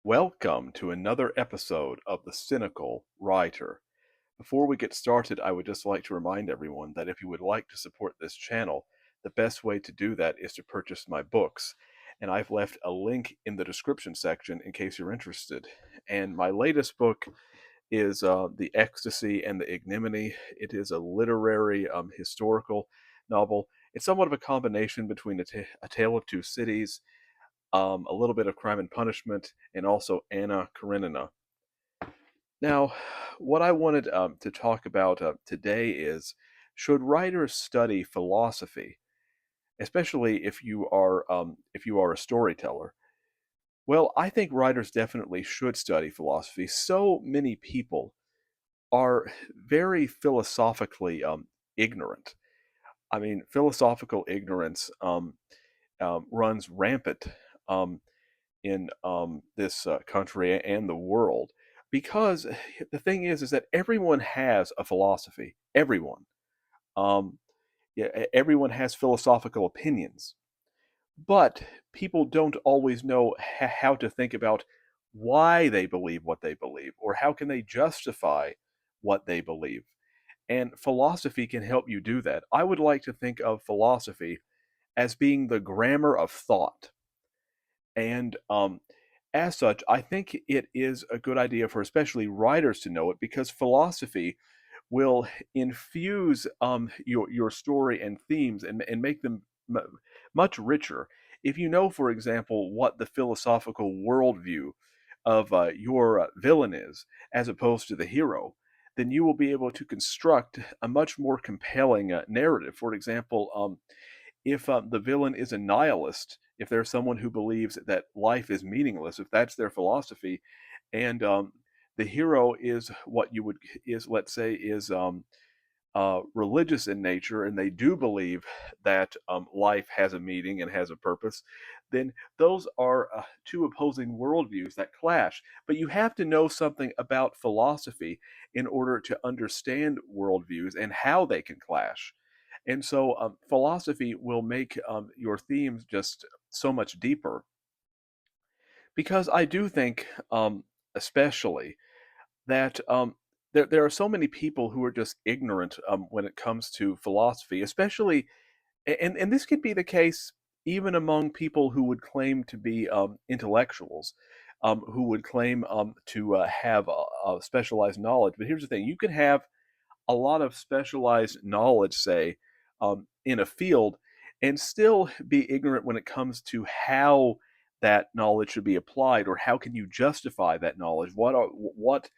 Welcome to another episode of The Cynical Writer. Before we get started, I would just like to remind everyone that if you would like to support this channel, the best way to do that is to purchase my books. And I've left a link in the description section in case you're interested. And my latest book is The Ecstasy and the Ignominy. It is a literary historical novel. It's somewhat of a combination between A Tale of Two Cities, a little bit of Crime and Punishment, and also Anna Karenina. Now, what I wanted to talk about today is, should writers study philosophy, especially if you are a storyteller? Well, I think writers definitely should study philosophy. So many people are very philosophically ignorant. I mean, philosophical ignorance runs rampant um, in this country and the world, because the thing is that everyone has a philosophy. Everyone, um, yeah, everyone has philosophical opinions, but people don't always know how to think about why they believe what they believe, or how can they justify what they believe. And philosophy can help you do that. I would like to think of philosophy as being the grammar of thought. And as such, I think it is a good idea for especially writers to know it, because philosophy will infuse your story and themes and make them much richer. If you know, for example, what the philosophical worldview of your villain is, as opposed to the hero, then you will be able to construct a much more compelling narrative. For example, if the villain is a nihilist, if there's someone who believes that life is meaningless, if that's their philosophy, and the hero is what you would is let's say is religious in nature, and they do believe that life has a meaning and has a purpose, then those are two opposing worldviews that clash. But you have to know something about philosophy in order to understand worldviews and how they can clash. And so philosophy will make your themes just so much deeper, because I do think, especially, that there are so many people who are just ignorant when it comes to philosophy, especially, and this could be the case even among people who would claim to be intellectuals, who would claim to have a specialized knowledge. But here's the thing: you can have a lot of specialized knowledge, say, in a field, and still be ignorant when it comes to how that knowledge should be applied, or how can you justify that knowledge. What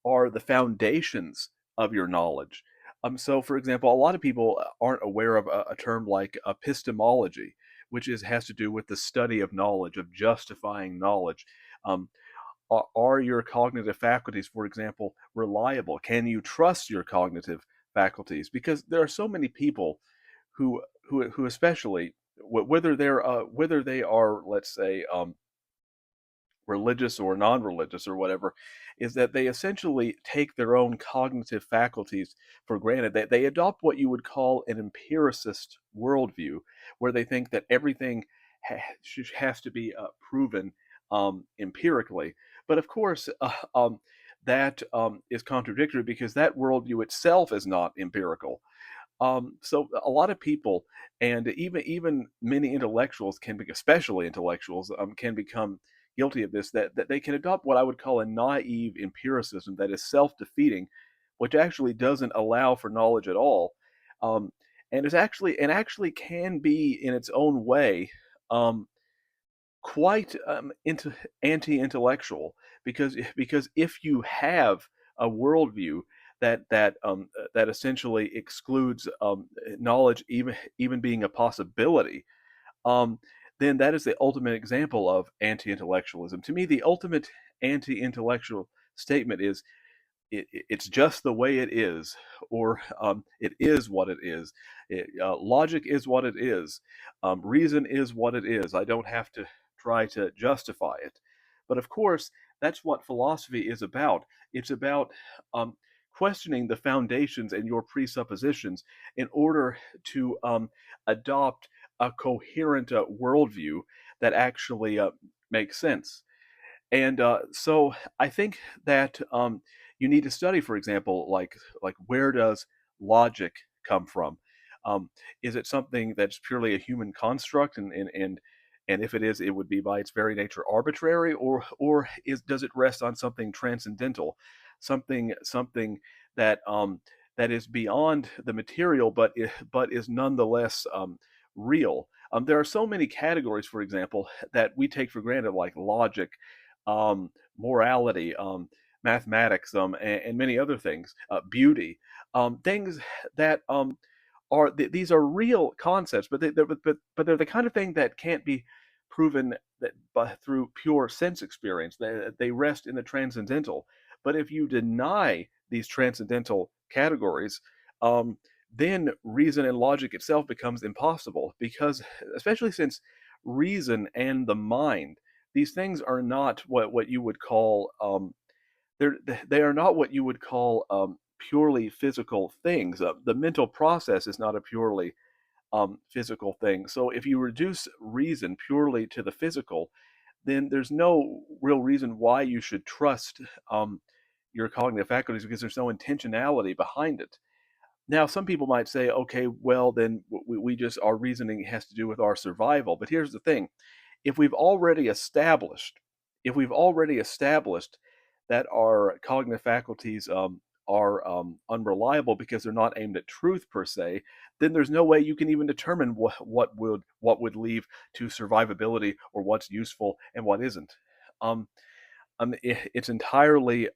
are the foundations of your knowledge? So, for example, a lot of people aren't aware of a term like epistemology, which has to do with the study of knowledge, of justifying knowledge. Um, are your cognitive faculties, for example, reliable? Can you trust your cognitive faculties? Because there are so many people who especially, whether they are, let's say, religious or non-religious or whatever, is that they essentially take their own cognitive faculties for granted. They adopt what you would call an empiricist worldview, where they think that everything has to be proven empirically. But of course, that is contradictory, because that worldview itself is not empirical. So a lot of people, and even many intellectuals can be, especially intellectuals, can become guilty of this. That they can adopt what I would call a naive empiricism that is self-defeating, which actually doesn't allow for knowledge at all, um, and actually can be in its own way um, quite anti-intellectual, because if you have a worldview that essentially excludes knowledge, even being a possibility, um, then that is the ultimate example of anti-intellectualism. To me, the ultimate anti-intellectual statement is, it's just the way it is, or it is what it is. Logic is what it is. Reason is what it is. I don't have to try to justify it. But of course, that's what philosophy is about. It's about um, questioning the foundations and your presuppositions in order to adopt a coherent worldview that actually makes sense. And so I think that you need to study, for example, like where does logic come from? Um, is it something that's purely a human construct, and if it is, it would be by its very nature arbitrary, or does it rest on something transcendental, something that that is beyond the material, but is nonetheless real. There are so many categories, for example, that we take for granted, like logic, morality, mathematics, and many other things, beauty, things that these are real concepts, but they're the kind of thing that can't be proven through pure sense experience. They rest in the transcendental. But if you deny these transcendental categories, um, then reason and logic itself becomes impossible, because especially since reason and the mind, these things are not what you would call they're they are not what you would call purely physical things. The mental process is not a purely physical thing. So if you reduce reason purely to the physical, then there's no real reason why you should trust your cognitive faculties, because there's no intentionality behind it. Now, some people might say, okay, well, then we just, our reasoning has to do with our survival. But here's the thing: if we've already established, if we've already established that our cognitive faculties are unreliable because they're not aimed at truth per se, then there's no way you can even determine what would lead to survivability, or what's useful and what isn't. Um, it's entirely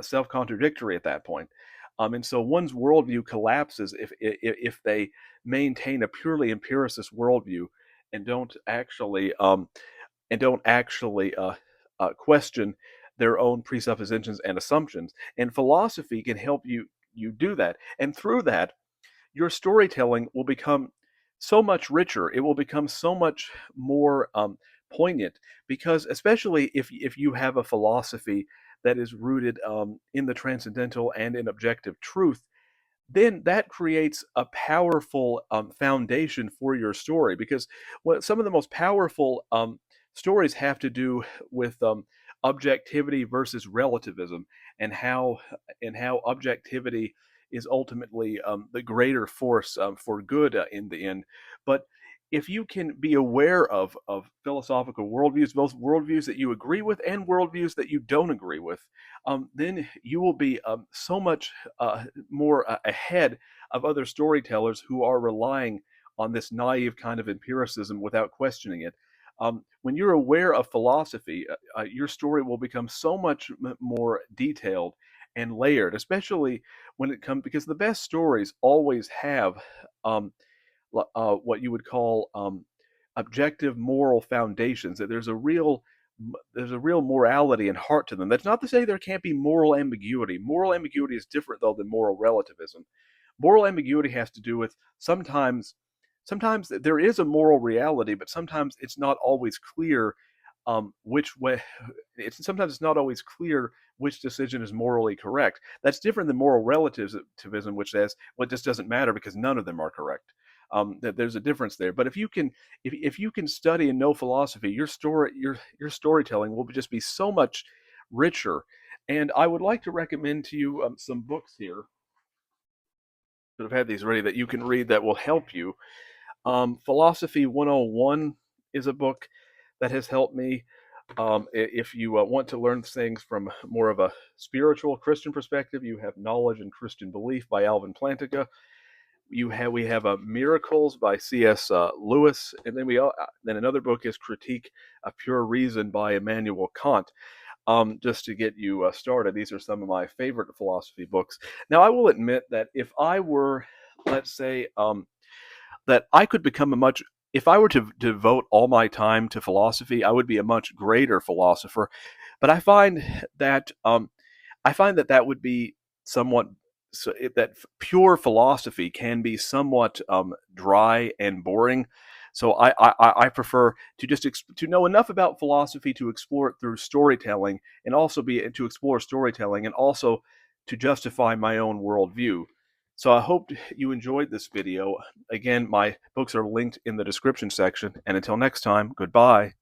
self-contradictory at that point. And so one's worldview collapses if they maintain a purely empiricist worldview and don't actually question their own presuppositions and assumptions. And philosophy can help you do that. And through that, your storytelling will become so much richer. It will become so much more poignant, because especially if you have a philosophy that is rooted in the transcendental and in objective truth, then that creates a powerful foundation for your story. Because what some of the most powerful stories have to do with objectivity versus relativism, and how objectivity is ultimately the greater force for good in the end. But if you can be aware of philosophical worldviews, both worldviews that you agree with and worldviews that you don't agree with, then you will be so much more ahead of other storytellers who are relying on this naive kind of empiricism without questioning it. When you're aware of philosophy, your story will become so much more detailed and layered, especially when it comes, because the best stories always have um, what you would call objective moral foundations. That there's a real morality and heart to them. That's not to say there can't be moral ambiguity. Moral ambiguity is different, though, than moral relativism. Moral ambiguity has to do with sometimes there is a moral reality, but sometimes it's not always clear which way. Sometimes it's not always clear which decision is morally correct. That's different than moral relativism, which says, well, it just doesn't matter because none of them are correct. That there's a difference there. But if you can study and know philosophy, your storytelling will just be so much richer. And I would like to recommend to you some books here that have had these ready that you can read that will help you. Philosophy 101 is a book that has helped me. If you want to learn things from more of a spiritual Christian perspective, you have Knowledge and Christian Belief by Alvin Plantinga. We have Miracles by C.S. Lewis, and then another book is Critique of Pure Reason by Immanuel Kant. Just to get you started, these are some of my favorite philosophy books. Now, I will admit that if I were, let's say, that I could become a much if I were to devote all my time to philosophy, I would be a much greater philosopher. But I find that that would be somewhat, that pure philosophy can be somewhat dry and boring. So I prefer to to know enough about philosophy to explore it through storytelling, and also be to explore storytelling, and also to justify my own worldview. So I hope you enjoyed this video. Again, my books are linked in the description section. And until next time, goodbye.